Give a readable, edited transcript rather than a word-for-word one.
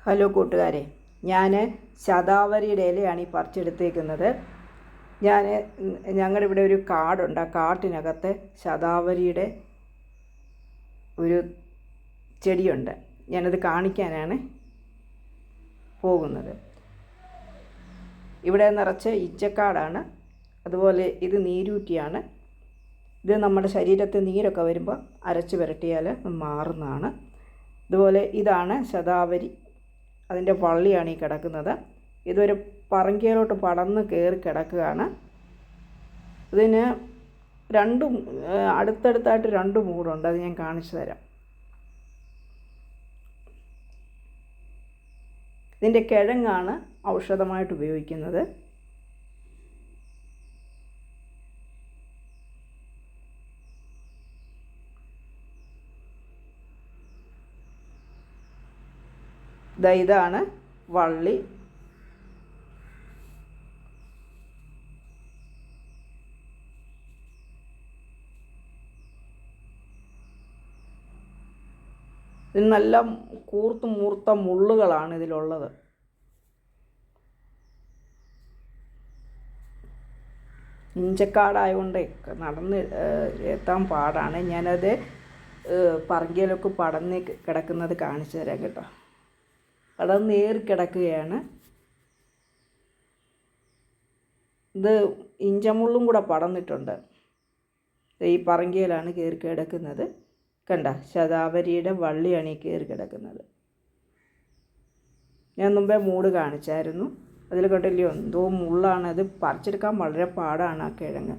Hello കൂട്ടുകാരെ, ഞാൻ ശതാവരിയുടെ ഇലയാണ് ഈ പറിച്ചെടുത്തേക്കുന്നത്. ഞങ്ങളുടെ ഇവിടെ ഒരു കാടുണ്ട്. ആ കാട്ടിനകത്ത് ശതാവരിയുടെ ഒരു ചെടിയുണ്ട്. ഞാനത് കാണിക്കാനാണ് പോകുന്നത്. ഇവിടെ നിറച്ച് ഇച്ചക്കാടാണ്. അതുപോലെ ഇത് നീരൂറ്റിയാണ്. ഇത് നമ്മുടെ ശരീരത്തിൽ നീരൊക്കെ വരുമ്പോൾ അരച്ച് പുരട്ടിയാൽ മാറുന്നതാണ്. അതുപോലെ ഇതാണ് ശതാവരി. അതിൻ്റെ വള്ളിയാണ് ഈ കിടക്കുന്നത്. ഇതൊരു പറങ്കിയിലോട്ട് പടർന്ന് കയറി കിടക്കുകയാണ്. ഇതിന് അടുത്തടുത്തായിട്ട് രണ്ട് മൂടുണ്ട്. അത് ഞാൻ കാണിച്ചു തരാം. ഇതിൻ്റെ കിഴങ്ങാണ് ഔഷധമായിട്ട് ഉപയോഗിക്കുന്നത്. ഇതാണ് വള്ളി. ഇതിന് നല്ല മൂർത്ത മുള്ളുകളാണ് ഇതിലുള്ളത്. ഇഞ്ചക്കാടായതുകൊണ്ട് നടന്ന് എത്താൻ പാടാണ്. ഞാനത് പറങ്കിയിലൊക്കെ പടർന്ന് കിടക്കുന്നത് കാണിച്ചു തരാം കേട്ടോ. പടർന്നേറി കിടക്കുകയാണ്. ഇത് ഇഞ്ചമുള്ളും കൂടെ പടർന്നിട്ടുണ്ട്. ഈ പറങ്കിയിലാണ് കയറി കിടക്കുന്നത്. കണ്ട, ശതാവരിയുടെ വള്ളിയാണ് ഈ കയറി കിടക്കുന്നത്. ഞാൻ മുമ്പേ മൂട് കാണിച്ചായിരുന്നു. അതിൽ കണ്ടില്ലയോ, എന്തോ മുള്ളാണ്. അത് പറിച്ചെടുക്കാൻ വളരെ പാടാണ് ആ കിഴങ്ങ്.